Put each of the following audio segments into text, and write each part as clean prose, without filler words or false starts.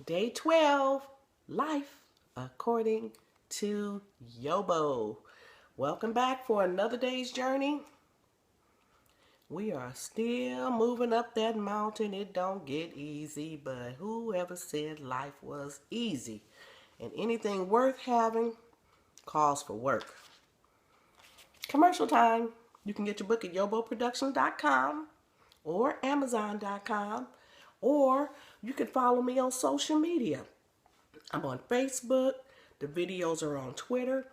Day 12, Life According to YoBo. Welcome back for another day's journey. We are still moving up that mountain. It don't get easy, but whoever said life was easy? And anything worth having calls for work. Commercial time. You can get your book at YoBoProductions.com or Amazon.com, or you can follow me on social media. I'm on Facebook, the videos are on Twitter,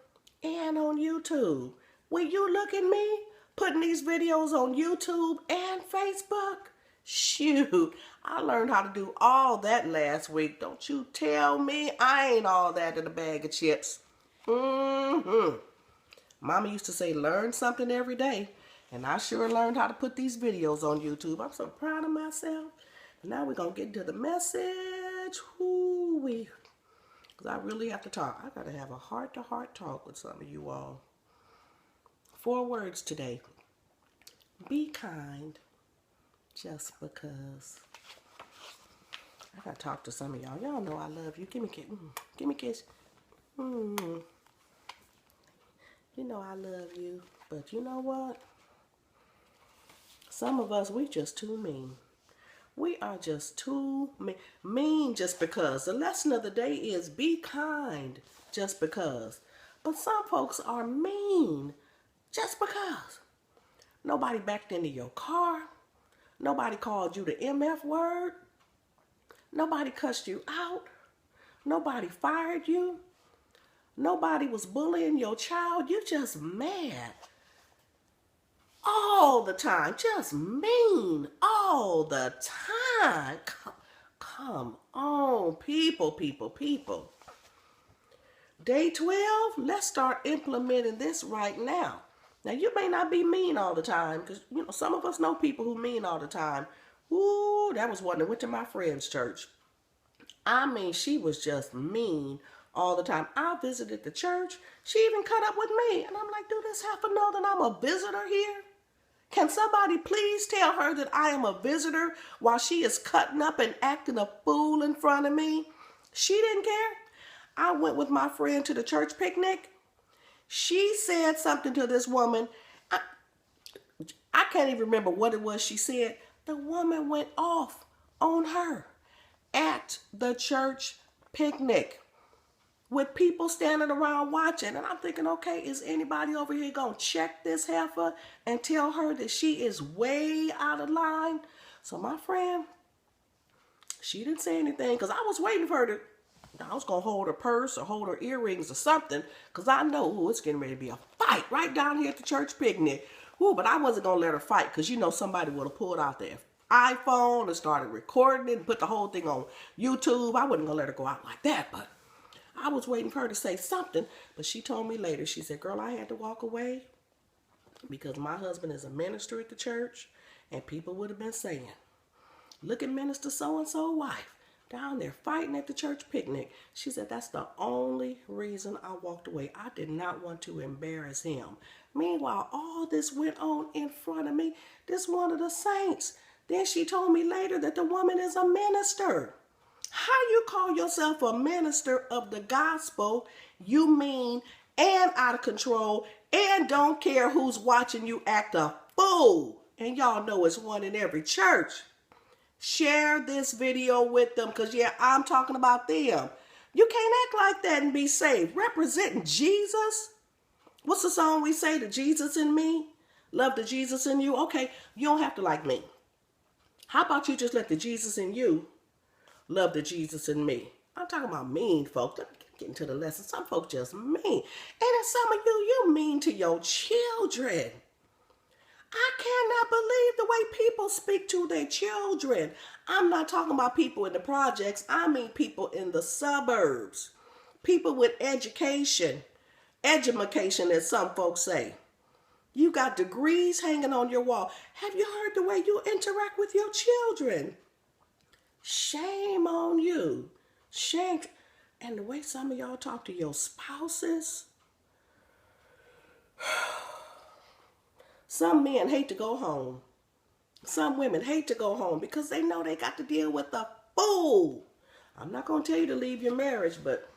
and on YouTube. Will you look at me putting these videos on YouTube and Facebook? Shoot, I learned how to do all that last week. Don't you tell me I ain't all that in a bag of chips. Mama used to say, learn something every day. And I sure learned how to put these videos on YouTube. I'm so proud of myself. And now we're going to get into the message. Whoo-wee. Because I really have to talk. I got to have a heart-to-heart talk with some of you all. 4 words today. Be kind just because. I got to talk to some of y'all. Y'all know I love you. Give me a kiss. Give me a kiss. You know I love you. But you know what? Some of us, we just too mean. We are just too mean just because. The lesson of the day is be kind just because. But some folks are mean just because. Nobody backed into your car. Nobody called you the MF word. Nobody cussed you out. Nobody fired you. Nobody was bullying your child. You just mad. All the time, just mean all the time. Come on, people. Day 12, let's start implementing this right now. Now, you may not be mean all the time, because, you know, some of us know people who mean all the time. Ooh, that was one that went to my friend's church. I mean, she was just mean all the time. I visited the church. She even cut up with me. And I'm like, do this have to know that I'm a visitor here? Can somebody please tell her that I am a visitor while she is cutting up and acting a fool in front of me? She didn't care. I went with my friend to the church picnic. She said something to this woman. I can't even remember what it was she said. The woman went off on her at the church picnic with people standing around watching. And I'm thinking, okay, is anybody over here going to check this heifer and tell her that she is way out of line? So my friend, she didn't say anything because I was waiting for her to, I was going to hold her purse or hold her earrings or something, because I know, ooh, it's getting ready to be a fight right down here at the church picnic. Ooh, but I wasn't going to let her fight, because you know somebody would have pulled out their iPhone and started recording it and put the whole thing on YouTube. I wasn't going to let her go out like that, but I was waiting for her to say something. But she told me later, she said, girl, I had to walk away because my husband is a minister at the church, and people would have been saying, look at Minister so-and-so wife down there fighting at the church picnic. She said, that's the only reason I walked away. I did not want to embarrass him. Meanwhile, all this went on in front of me. This one of the saints. Then she told me later that the woman is a minister. How you call yourself a minister of the gospel? You mean and out of control and don't care who's watching you act a fool. And y'all know it's one in every church. Share this video with them, because, yeah, I'm talking about them. You can't act like that and be saved. Representing Jesus. What's the song we say? The Jesus in me. Love the Jesus in you. Okay, you don't have to like me. How about you just let the Jesus in you love the Jesus in me? I'm talking about mean folks. Let me get into the lesson. Some folks just mean. And then some of you mean to your children. I cannot believe the way people speak to their children. I'm not talking about people in the projects. I mean people in the suburbs. People with education. Edumacation, as some folks say. You got degrees hanging on your wall. Have you heard the way you interact with your children? Shame on you. Shame. And the way some of y'all talk to your spouses. Some men hate to go home. Some women hate to go home because they know they got to deal with a fool. I'm not going to tell you to leave your marriage, but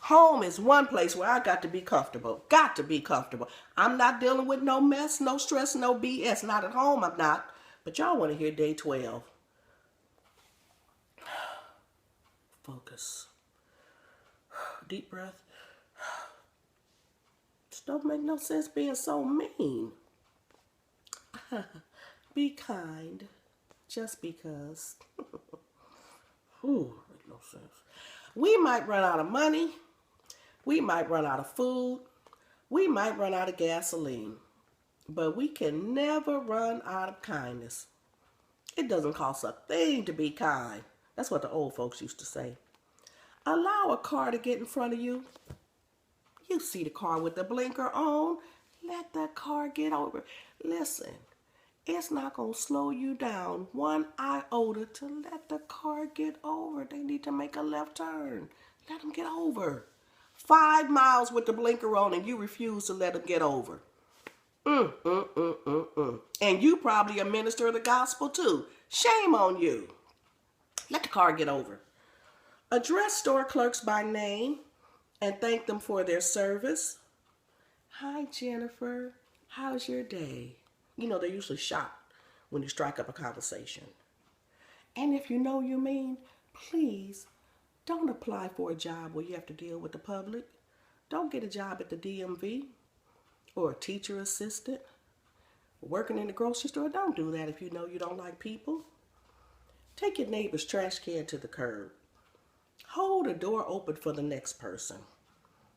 home is one place where I got to be comfortable. Got to be comfortable. I'm not dealing with no mess, no stress, no BS. Not at home, I'm not. But y'all want to hear day 12. Focus. Deep breath. Just don't make no sense being so mean. Be kind. Just because. Ooh, make no sense. We might run out of money. We might run out of food. We might run out of gasoline. But we can never run out of kindness. It doesn't cost a thing to be kind. That's what the old folks used to say. Allow a car to get in front of you. You see the car with the blinker on. Let that car get over. Listen, it's not going to slow you down one iota to let the car get over. They need to make a left turn. Let them get over. 5 miles with the blinker on and you refuse to let them get over. And you probably a minister of the gospel too. Shame on you. Let the car get over. Address store clerks by name and thank them for their service. Hi, Jennifer. How's your day? You know, they're usually shocked when you strike up a conversation. And if you know you mean, please don't apply for a job where you have to deal with the public. Don't get a job at the DMV or a teacher assistant. Working in the grocery store, don't do that if you know you don't like people. Take your neighbor's trash can to the curb. Hold a door open for the next person.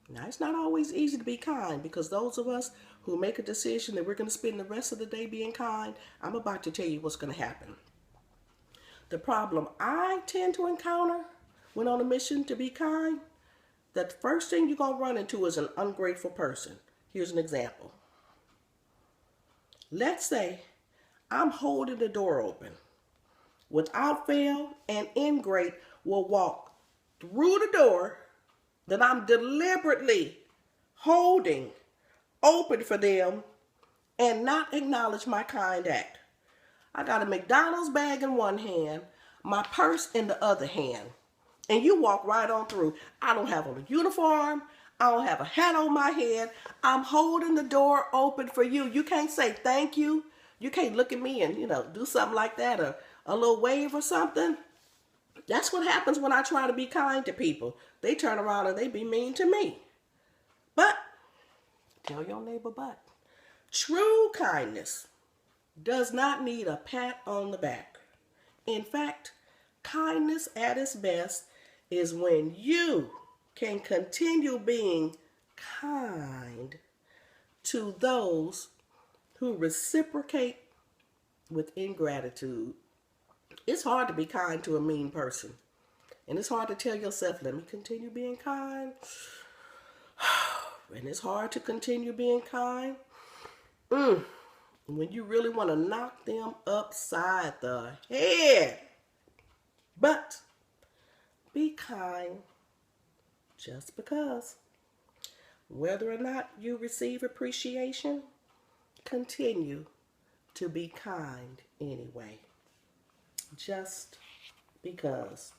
Now, it's not always easy to be kind because those of us who make a decision that we're going to spend the rest of the day being kind, I'm about to tell you what's going to happen. The problem I tend to encounter when on a mission to be kind, the first thing you're going to run into is an ungrateful person. Here's an example. Let's say I'm holding the door open. Without fail, an ingrate will walk through the door that I'm deliberately holding open for them and not acknowledge my kind act. I got a McDonald's bag in one hand, my purse in the other hand, and you walk right on through. I don't have on a uniform. I don't have a hat on my head. I'm holding the door open for you. You can't say thank you. You can't look at me and, do something like that or a little wave or something. That's what happens when I try to be kind to people. They turn around and they be mean to me. But, tell your neighbor but. True kindness does not need a pat on the back. In fact, kindness at its best is when you can continue being kind to those who reciprocate with ingratitude. It's hard to be kind to a mean person. And it's hard to tell yourself, let me continue being kind. And it's hard to continue being kind. When you really want to knock them upside the head. But be kind just because. Whether or not you receive appreciation, continue to be kind anyway. Just because.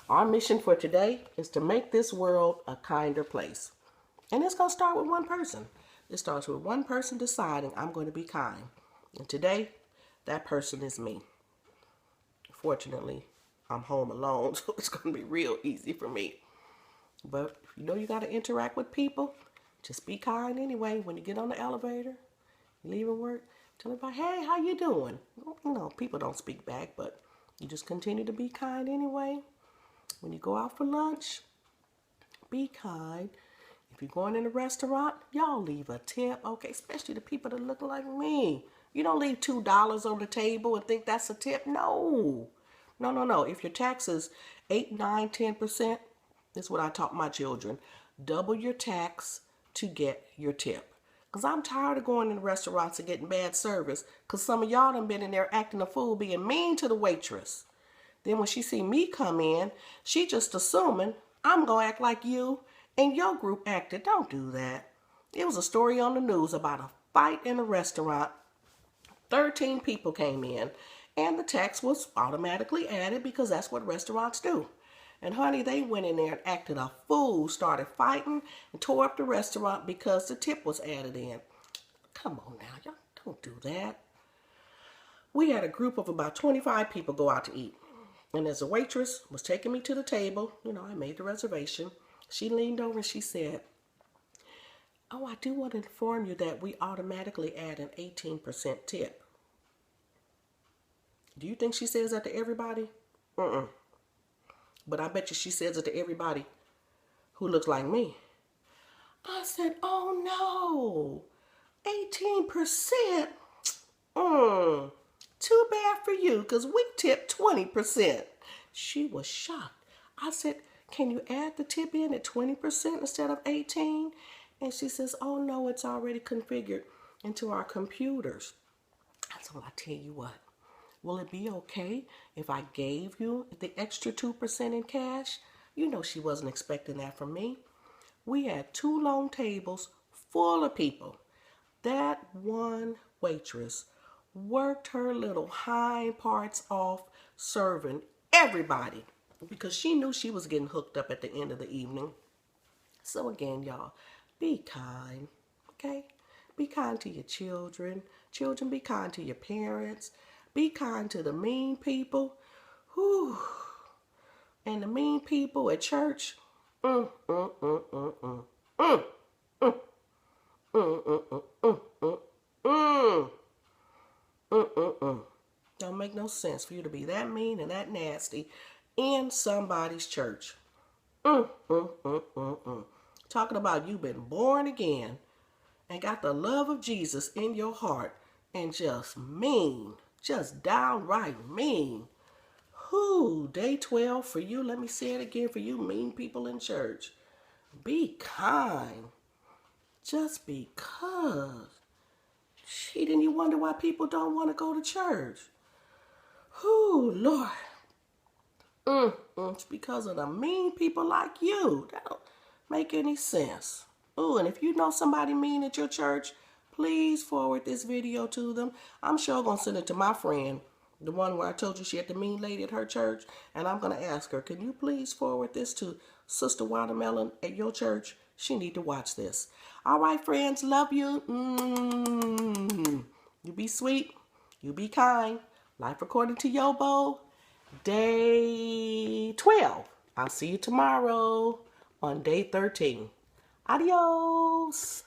Our mission for today is to make this world a kinder place. And it's going to start with one person. It starts with one person deciding I'm going to be kind. And today, that person is me. Fortunately, I'm home alone, so it's going to be real easy for me. But if you know you got to interact with people, just be kind anyway. When you get on the elevator, leaving work, tell everybody, hey, how you doing? People don't speak back, but you just continue to be kind anyway. When you go out for lunch, be kind. If you're going in a restaurant, y'all leave a tip, okay? Especially the people that look like me. You don't leave $2 on the table and think that's a tip. No. If your tax is 8, 9, 10%, that's what I taught my children. Double your tax to get your tip. Because I'm tired of going in restaurants and getting bad service. Because some of y'all done been in there acting a fool, being mean to the waitress. Then when she see me come in, she just assuming I'm going to act like you and your group acted. Don't do that. There was a story on the news about a fight in a restaurant. 13 people came in. And the tax was automatically added because that's what restaurants do. And honey, they went in there and acted a fool, started fighting, and tore up the restaurant because the tip was added in. Come on now, y'all don't do that. We had a group of about 25 people go out to eat. And as the waitress was taking me to the table, I made the reservation. She leaned over and she said, "Oh, I do want to inform you that we automatically add an 18% tip." Do you think she says that to everybody? But I bet you she says it to everybody who looks like me. I said, "Oh no, 18%? Too bad for you, because we tip 20%. She was shocked. I said, "Can you add the tip in at 20% instead of 18%? And she says, "Oh no, it's already configured into our computers." I said, "Well, I tell you what. Will it be okay if I gave you the extra 2% in cash?" She wasn't expecting that from me. We had 2 long tables full of people. That one waitress worked her little hind parts off serving everybody because she knew she was getting hooked up at the end of the evening. So again, y'all, be kind, okay? Be kind to your children. Children, be kind to your parents. Be kind to the mean people. Whew. And the mean people at church. Don't make no sense for you to be that mean and that nasty in somebody's church. Talking about you been born again and got the love of Jesus in your heart and just mean, just downright mean. Whoo, day 12 for you. Let me say it again for you mean people in church. Be kind. Just because. She didn't even wonder why people don't want to go to church. Whoo, Lord. It's because of the mean people like you. That don't make any sense. Ooh, and if you know somebody mean at your church, please forward this video to them. I'm sure I'm going to send it to my friend, the one where I told you she had the mean lady at her church. And I'm going to ask her, can you please forward this to Sister Watermelon at your church? She need to watch this. All right, friends. Love you. You be sweet. You be kind. Life according to YoBo. Day 12. I'll see you tomorrow on day 13. Adios.